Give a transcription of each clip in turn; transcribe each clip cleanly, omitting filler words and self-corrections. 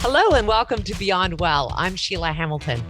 Hello and welcome to Beyond Well. I'm Sheila Hamilton.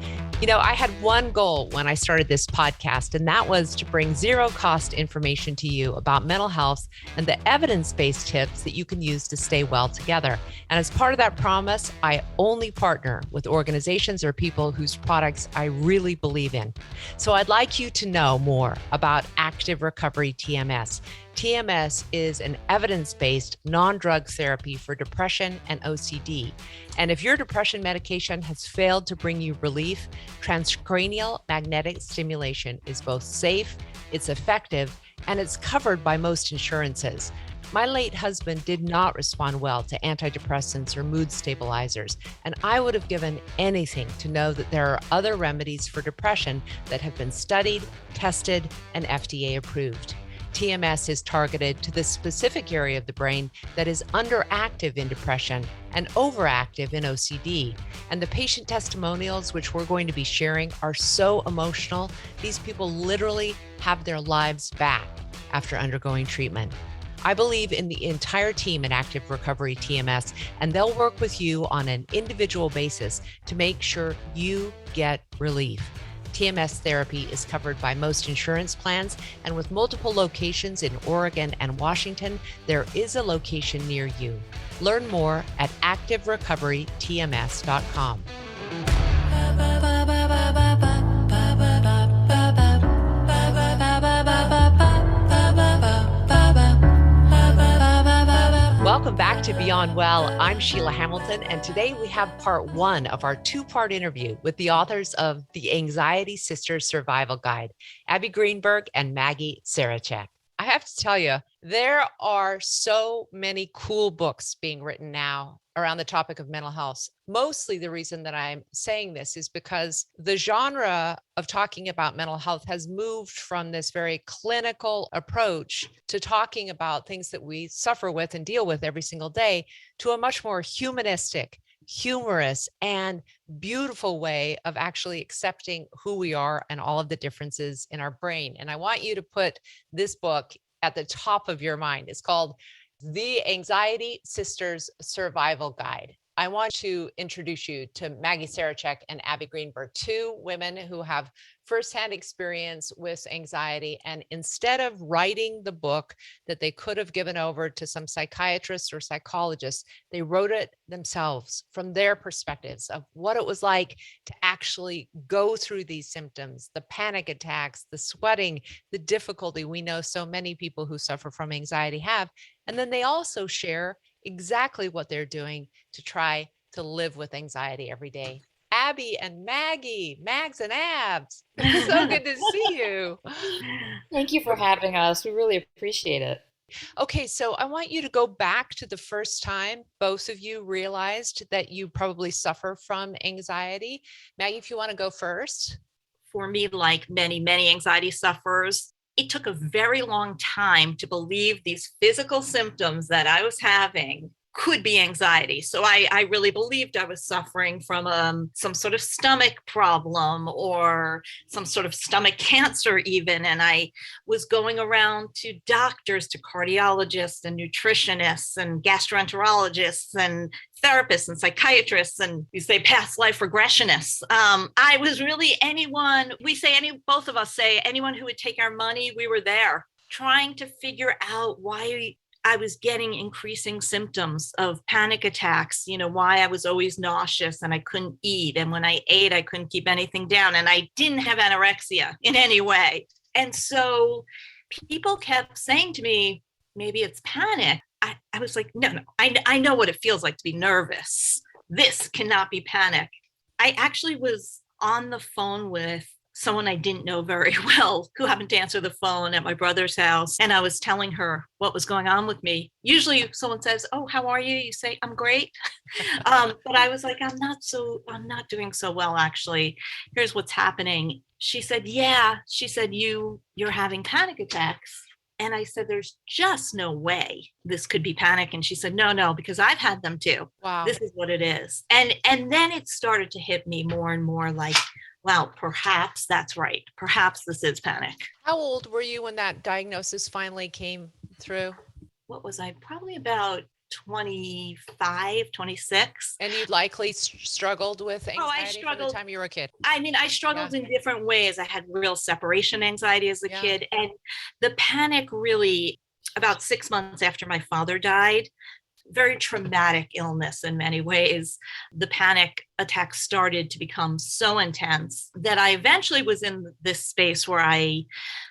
I had one goal when I started this podcast, and that was to bring zero cost information to you about mental health and the evidence-based tips that you can use to stay well together. And as part of that promise, I only partner with organizations or people whose products I really believe in. So I'd like you to know more about Active Recovery TMS. TMS is an evidence-based non-drug therapy for depression and OCD. And if your depression medication has failed to bring you relief, transcranial magnetic stimulation is both safe, it's effective, and it's covered by most insurances. My late husband did not respond well to antidepressants or mood stabilizers, and I would have given anything to know that there are other remedies for depression that have been studied, tested, and FDA approved. TMS is targeted to the specific area of the brain that is underactive in depression and overactive in OCD. And the patient testimonials, which we're going to be sharing, are so emotional. These people literally have their lives back after undergoing treatment. I believe in the entire team at Active Recovery TMS, and they'll work with you on an individual basis to make sure you get relief. TMS therapy is covered by most insurance plans, and with multiple locations in Oregon and Washington, there is a location near you. Learn more at activerecoverytms.com. Welcome back to Beyond Well. I'm Sheila Hamilton, and today we have part one of our two-part interview with the authors of The Anxiety Sisters Survival Guide, Abbie Greenberg and Maggie Saracheck. I have to tell you, there are so many cool books being written now around the topic of mental health. Mostly the reason that I'm saying this is because the genre of talking about mental health has moved from this very clinical approach to talking about things that we suffer with and deal with every single day to a much more humanistic, humorous, and beautiful way of actually accepting who we are and all of the differences in our brain. And I want you to put this book at the top of your mind. It's called The Anxiety Sisters Survival Guide. I want to introduce you to Maggie Saracheck and Abbie Greenberg, two women who have firsthand experience with anxiety. And instead of writing the book that they could have given over to some psychiatrists or psychologists, they wrote it themselves from their perspectives of what it was like to actually go through these symptoms, the panic attacks, the sweating, the difficulty we know so many people who suffer from anxiety have. And then they also share exactly what they're doing to try to live with anxiety every day. Abbie and Maggie, Mags and Abs, it's so good to see you. Thank you for having us. We really appreciate it. Okay, so I want you to go back to the first time both of you realized that you probably suffer from anxiety. Maggie, if you want to go first. For me, like many anxiety sufferers, it took a very long time to believe these physical symptoms that I was having could be anxiety. So I really believed I was suffering from some sort of stomach problem or some sort of stomach cancer even. And I was going around to doctors, to cardiologists and nutritionists and gastroenterologists and therapists and psychiatrists and you say past life regressionists. I was really both of us say anyone who would take our money, we were there trying to figure out why I was getting increasing symptoms of panic attacks, why I was always nauseous and I couldn't eat. And when I ate, I couldn't keep anything down. And I didn't have anorexia in any way. And so people kept saying to me, maybe it's panic. I was like, no, I know what it feels like to be nervous. This cannot be panic. I actually was on the phone with someone I didn't know very well who happened to answer the phone at my brother's house. And I was telling her what was going on with me. Usually someone says, oh, how are you? You say, I'm great. But I was like, I'm not doing so well, actually. Here's what's happening. She said, yeah. She said, you're having panic attacks. And I said, there's just no way this could be panic. And she said, no, because I've had them too. Wow. This is what it is. And then it started to hit me more and more like, wow, perhaps that's right. Perhaps this is panic. How old were you when that diagnosis finally came through? What was I? Probably about 25, 26. And you likely struggled with Oh, I anxiety from the struggled. time you were a kid. I mean, I struggled Yeah. in different ways. I had real separation anxiety as a Yeah. kid. And the panic really, about 6 months after my father died, very traumatic illness in many ways. The panic attacks started to become so intense that I eventually was in this space where I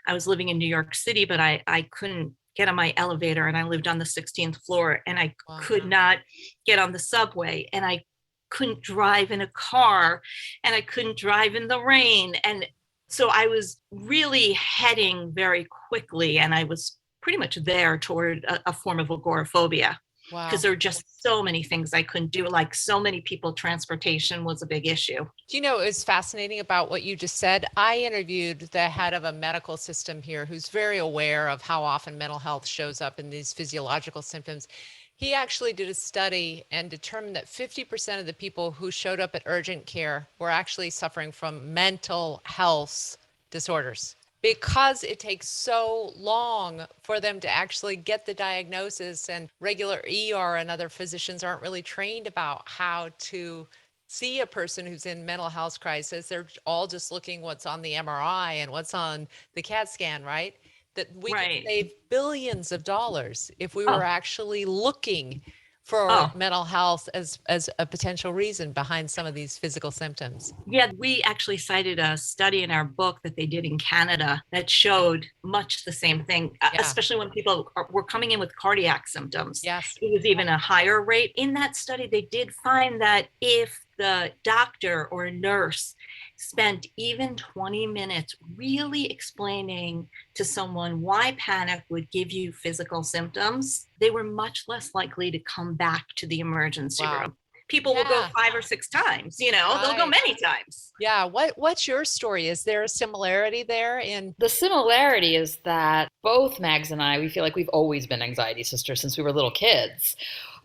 was living in New York City, but I couldn't get on my elevator, and I lived on the 16th floor, and I Wow. could not get on the subway, and I couldn't drive in a car, and I couldn't drive in the rain. And so I was really heading very quickly, and I was pretty much there toward a form of agoraphobia. Wow. Because there were just so many things I couldn't do. Like so many people, transportation was a big issue. Do you know what is fascinating about what you just said? I interviewed the head of a medical system here who's very aware of how often mental health shows up in these physiological symptoms. He actually did a study and determined that 50% of the people who showed up at urgent care were actually suffering from mental health disorders, because it takes so long for them to actually get the diagnosis, and regular ER and other physicians aren't really trained about how to see a person who's in mental health crisis. They're all just looking what's on the MRI and what's on the CAT scan, right? That we could save billions of dollars if we were actually looking for mental health as a potential reason behind some of these physical symptoms. Yeah, we actually cited a study in our book that they did in Canada that showed much the same thing, especially when people were coming in with cardiac symptoms. Yes. It was even a higher rate. In that study, they did find that if the doctor or nurse spent even 20 minutes really explaining to someone why panic would give you physical symptoms, they were much less likely to come back to the emergency room. People will go 5 or 6 times, they'll go many times. Yeah. What's your story? Is there a similarity there in? The similarity is that both Mags and I, we feel like we've always been anxiety sisters since we were little kids,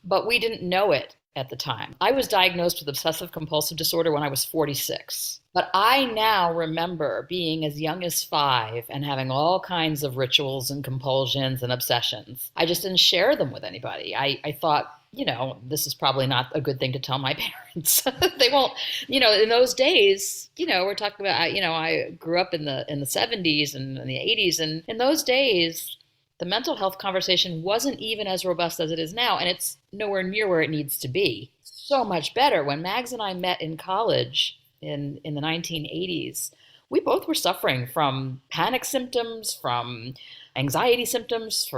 but we didn't know it at the time. I was diagnosed with obsessive compulsive disorder when I was 46. But I now remember being as young as 5 and having all kinds of rituals and compulsions and obsessions. I just didn't share them with anybody. I thought, this is probably not a good thing to tell my parents. They won't, in those days, we're talking about, I grew up in the 70s and in the 80s. And in those days, the mental health conversation wasn't even as robust as it is now, and it's nowhere near where it needs to be. So much better. When Mags and I met in college in the 1980s, we both were suffering from panic symptoms, from anxiety symptoms,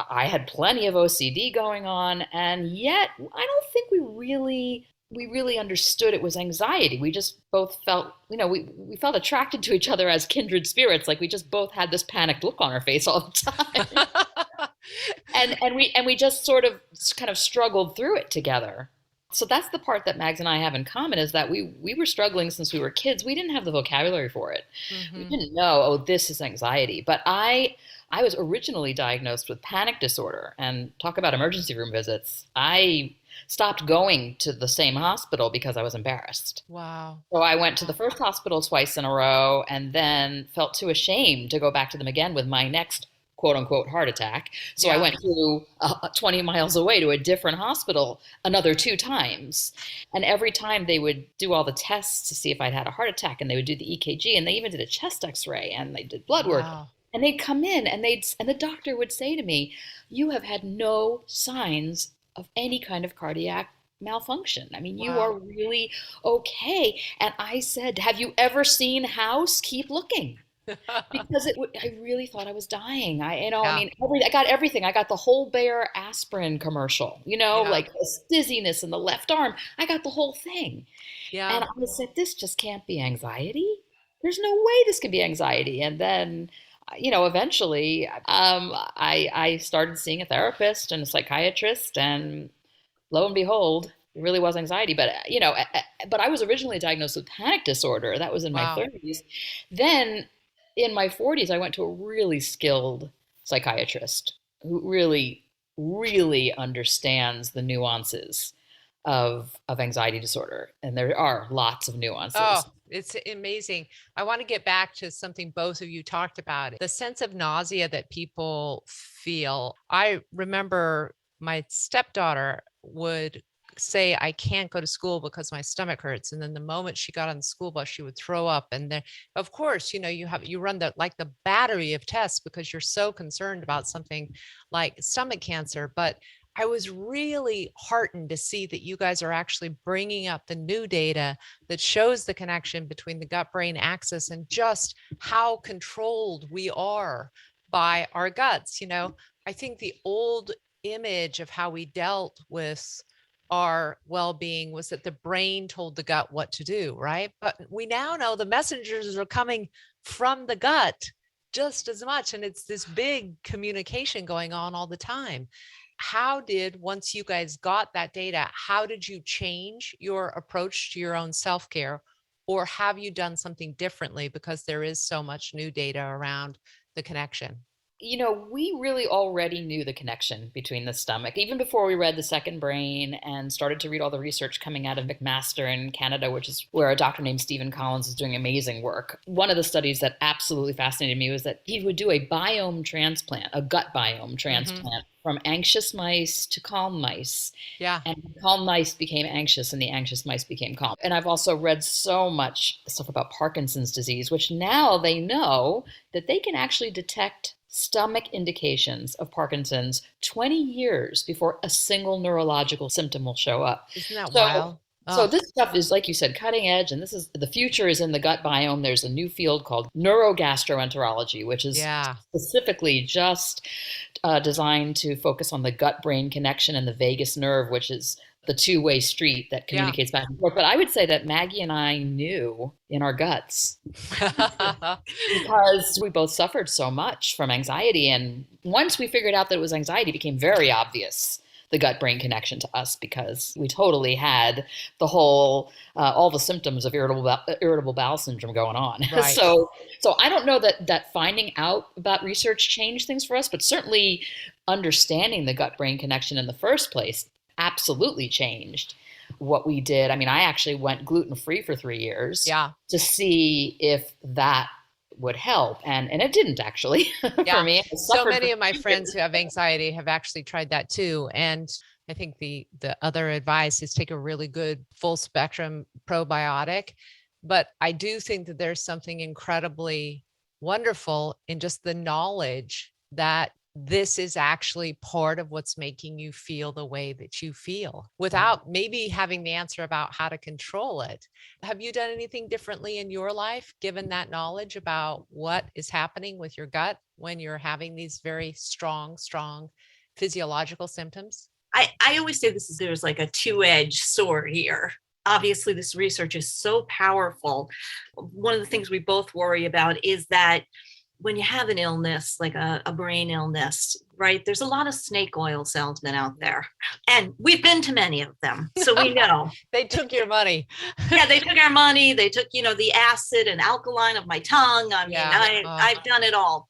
I had plenty of OCD going on, and yet I don't think we really understood it was anxiety. We just both felt, we felt attracted to each other as kindred spirits. Like we just both had this panicked look on our face all the time. and we just sort of kind of struggled through it together. So that's the part that Mags and I have in common, is that we were struggling since we were kids. We didn't have the vocabulary for it. Mm-hmm. We didn't know, this is anxiety. But I was originally diagnosed with panic disorder, and talk about emergency room visits. I stopped going to the same hospital because I was embarrassed. Wow. So I went to the first hospital twice in a row and then felt too ashamed to go back to them again with my next quote unquote heart attack. So I went to 20 miles away to a different hospital another 2 times. And every time they would do all the tests to see if I'd had a heart attack, and they would do the EKG, and they even did a chest x-ray, and they did blood work. And they'd come in and the doctor would say to me, "You have had no signs of any kind of cardiac malfunction. I mean, you are really okay." And I said, "Have you ever seen House? Keep looking." Because I really thought I was dying. I got everything. I got the whole Bayer aspirin commercial, like the dizziness in the left arm. I got the whole thing. Yeah. And I said, this just can't be anxiety. There's no way this can be anxiety. And then, eventually, I started seeing a therapist and a psychiatrist, and lo and behold, it really was anxiety. But, but I was originally diagnosed with panic disorder. That was in my 30s. Then in my 40s, I went to a really skilled psychiatrist who really, really understands the nuances of anxiety disorder. And there are lots of nuances. Oh, it's amazing. I want to get back to something both of you talked about, the sense of nausea that people feel. I remember my stepdaughter would say, I can't go to school because my stomach hurts. And then the moment she got on the school bus, she would throw up. And then, of course, you run the battery of tests because you're so concerned about something like stomach cancer. But I was really heartened to see that you guys are actually bringing up the new data that shows the connection between the gut-brain axis and just how controlled we are by our guts. I think the old image of how we dealt with our well-being was that the brain told the gut what to do, right? But we now know the messengers are coming from the gut just as much. And it's this big communication going on all the time. Once you guys got that data, how did you change your approach to your own self-care? Or have you done something differently because there is so much new data around the connection? We really already knew the connection between the stomach, even before we read The Second Brain and started to read all the research coming out of McMaster in Canada, which is where a doctor named Stephen Collins is doing amazing work. One of the studies that absolutely fascinated me was that he would do a biome transplant, a gut biome transplant, from anxious mice to calm mice. Yeah. And calm mice became anxious and the anxious mice became calm. And I've also read so much stuff about Parkinson's disease, which now they know that they can actually detect stomach indications of Parkinson's 20 years before a single neurological symptom will show up. Isn't that wild? So this stuff is, like you said, cutting edge, and the future is in the gut biome. There's a new field called neurogastroenterology, which is specifically just designed to focus on the gut-brain connection and the vagus nerve, which is the two-way street that communicates back and forth. But I would say that Maggie and I knew in our guts because we both suffered so much from anxiety. And once we figured out that it was anxiety, it became very obvious, the gut-brain connection to us, because we totally had the whole, all the symptoms of irritable bowel syndrome going on. Right. So I don't know that finding out about research changed things for us, but certainly understanding the gut-brain connection in the first place absolutely changed what we did. I mean, I actually went gluten-free for 3 years to see if that would help. And it didn't actually for me. So many of my friends who have anxiety have actually tried that too. And I think the other advice is take a really good full spectrum probiotic. But I do think that there's something incredibly wonderful in just the knowledge that this is actually part of what's making you feel the way that you feel without maybe having the answer about how to control it. Have you done anything differently in your life, given that knowledge about what is happening with your gut when you're having these very strong physiological symptoms? I always say there's like a two-edged sword here. Obviously, this research is so powerful. One of the things we both worry about is that when you have an illness, like a brain illness, right, there's a lot of snake oil salesmen out there. And we've been to many of them, so we know. They took your money. Yeah, they took our money. They took, the acid and alkaline of my tongue. I mean, I've done it all.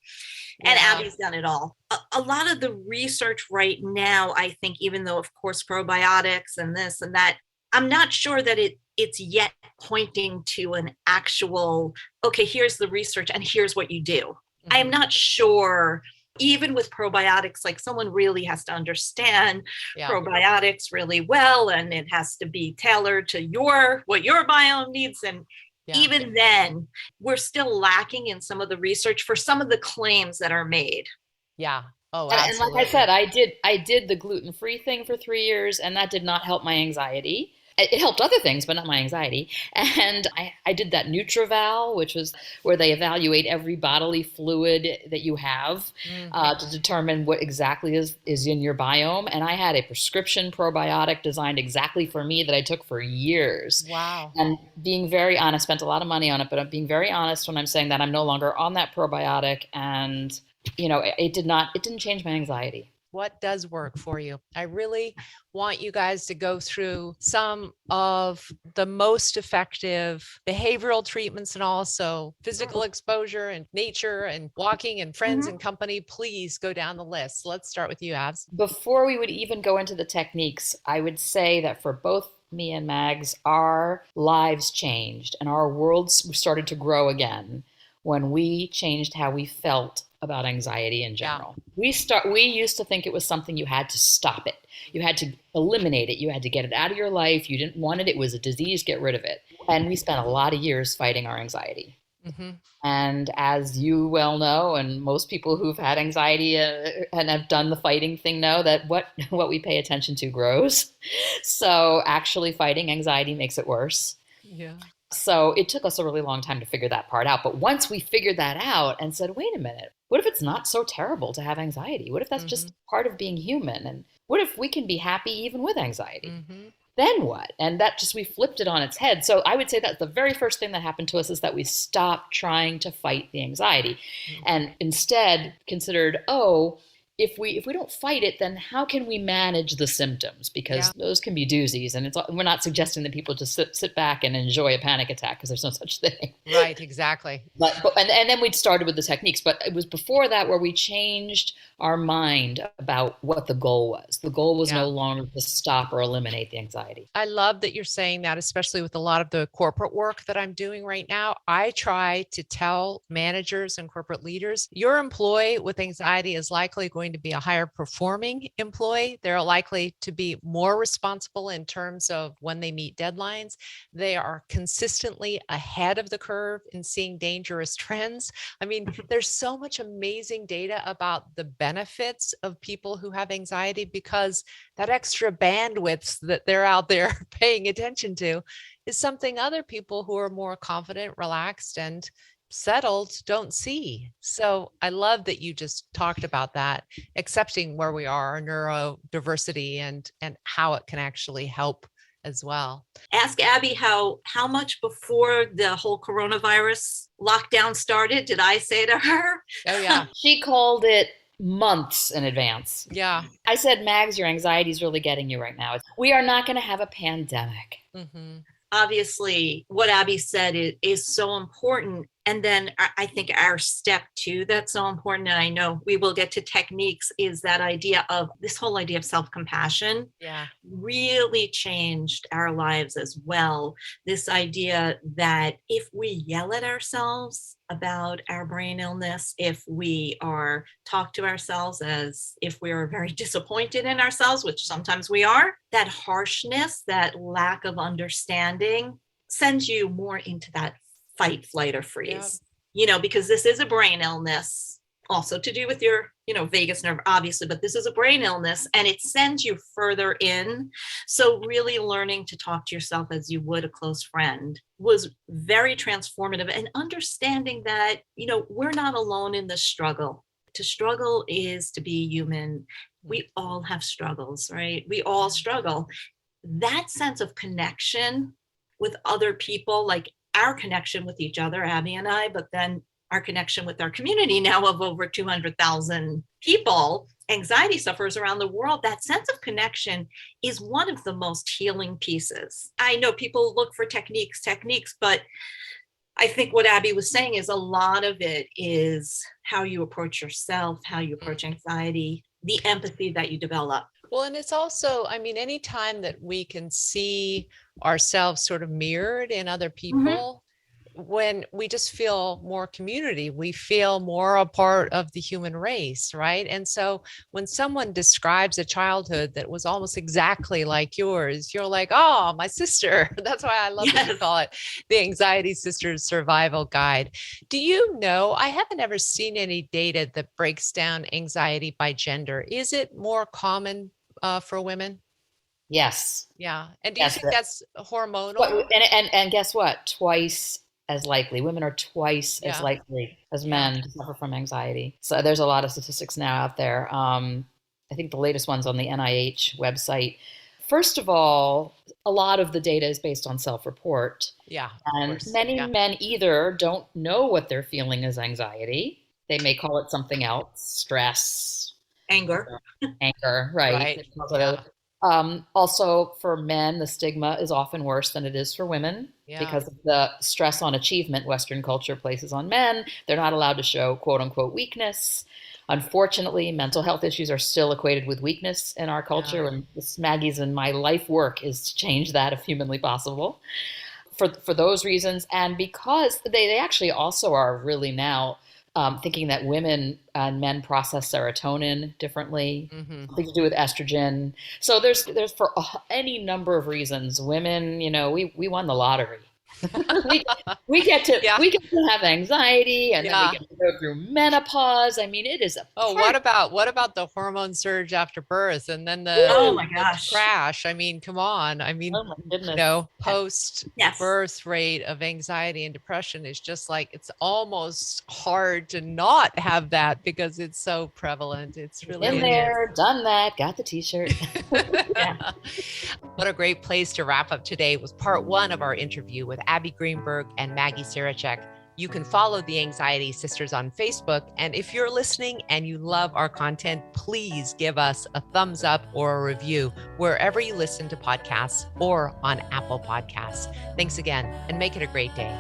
And Abbie's done it all. A lot of the research right now, I think, even though, of course, probiotics and this and that, I'm not sure that it's yet pointing to an actual, okay, here's the research and here's what you do. Mm-hmm. I'm not sure, even with probiotics, like someone really has to understand probiotics really well, and it has to be tailored to what your biome needs. And even then, we're still lacking in some of the research for some of the claims that are made. Yeah. Oh, absolutely. And like I said, I did the gluten-free thing for 3 years, and that did not help my anxiety. It helped other things, but not my anxiety. And I did that NutriVal, which was where they evaluate every bodily fluid that you have to determine what exactly is in your biome. And I had a prescription probiotic designed exactly for me that I took for years. Wow. And being very honest, spent a lot of money on it, but I'm being very honest when I'm saying that I'm no longer on that probiotic. And, it didn't change my anxiety. What does work for you? I really want you guys to go through some of the most effective behavioral treatments and also physical exposure and nature and walking and friends and company. Please go down the list. Let's start with you, Abs. Before we would even go into the techniques, I would say that for both me and Mags, our lives changed and our worlds started to grow again when we changed how we felt about anxiety in general. Yeah. We used to think it was something you had to stop it. You had to eliminate it. You had to get it out of your life. You didn't want it. It was a disease. Get rid of it. And we spent a lot of years fighting our anxiety. Mm-hmm. And as you well know, and most people who've had anxiety and have done the fighting thing know that what we pay attention to grows. So actually fighting anxiety makes it worse. Yeah. So it took us a really long time to figure that part out. But once we figured that out and said, wait a minute, what if it's not so terrible to have anxiety? What if that's just part of being human? And what if we can be happy even with anxiety? Mm-hmm. Then what? And we flipped it on its head. So I would say that the very first thing that happened to us is that we stopped trying to fight the anxiety and instead considered, if we don't fight it, then how can we manage the symptoms? Because those can be doozies. And we're not suggesting that people just sit back and enjoy a panic attack, because there's no such thing. Right, exactly. And then we'd started with the techniques. But it was before that where we changed our mind about what the goal was. The goal was no longer to stop or eliminate the anxiety. I love that you're saying that, especially with a lot of the corporate work that I'm doing right now. I try to tell managers and corporate leaders, your employee with anxiety is likely going to be a higher performing employee. They're likely to be more responsible in terms of when they meet deadlines. They are consistently ahead of the curve in seeing dangerous trends. I mean, there's so much amazing data about the benefits of people who have anxiety, because that extra bandwidth that they're out there paying attention to is something other people who are more confident, relaxed, and settled don't see. So I love that you just talked about that, accepting where we are, our neurodiversity, and how it can actually help as well. Ask Abbie how much before the whole coronavirus lockdown started did I say to her? Oh yeah. She called it months in advance. Yeah. I said, Mags, your anxiety is really getting you right now. We are not going to have a pandemic. Mm-hmm. Obviously, what Abbie said is so important. And then I think our step 2 that's so important, and I know we will get to techniques, is that idea of this whole idea of self-compassion. Yeah. Really changed our lives as well. This idea that if we yell at ourselves about our brain illness, if we talk to ourselves as if we are very disappointed in ourselves, which sometimes we are, that harshness, that lack of understanding sends you more into that fight, flight, or freeze. Because this is a brain illness, also to do with your, vagus nerve, obviously, but this is a brain illness and it sends you further in. So really learning to talk to yourself as you would a close friend was very transformative, and understanding that, we're not alone in the struggle. To struggle is to be human. We all have struggles, right? We all struggle. That sense of connection with other people, like our connection with each other, Abbie and I, but then our connection with our community now of over 200,000 people, anxiety sufferers around the world, that sense of connection is one of the most healing pieces. I know people look for techniques, but I think what Abbie was saying is a lot of it is how you approach yourself, how you approach anxiety, the empathy that you develop. Well, and it's also, anytime that we can see ourselves sort of mirrored in other people, when we just feel more community, we feel more a part of the human race, right? And so when someone describes a childhood that was almost exactly like yours, you're like, oh, my sister. That's why I love that you call it the Anxiety Sisters Survival Guide. Do you know, I haven't ever seen any data that breaks down anxiety by gender. Is it more common for women? Yes. Yeah. And do you think that's hormonal? And guess what? Twice as likely. Women are twice as likely as men to suffer from anxiety. So there's a lot of statistics now out there. I think the latest one's on the NIH website. First of all, a lot of the data is based on self-report. Yeah. And many men either don't know what they're feeling as anxiety. They may call it something else, stress. Anger, right. Also, for men, the stigma is often worse than it is for women because of the stress on achievement Western culture places on men. They're not allowed to show quote unquote weakness. Unfortunately, mental health issues are still equated with weakness in our culture. And this Maggie's and my life work is to change that if humanly possible. For those reasons, and because they actually also are really now thinking that women and men process serotonin differently, something to do with estrogen. So there's for any number of reasons, women, we won the lottery. we get to have anxiety, and then we get to go through menopause. I mean, it is a what about the hormone surge after birth, and then oh my gosh, crash? I mean, come on. I mean, oh my goodness. Post birth rate of anxiety and depression is just like, it's almost hard to not have that because it's so prevalent. It's really in there, done that, got the t-shirt. Yeah. What a great place to wrap up today was part 1 of our interview with Abbie Greenberg and Maggie Saracheck. You can follow the Anxiety Sisters on Facebook. And if you're listening and you love our content, please give us a thumbs up or a review wherever you listen to podcasts or on Apple Podcasts. Thanks again, and make it a great day.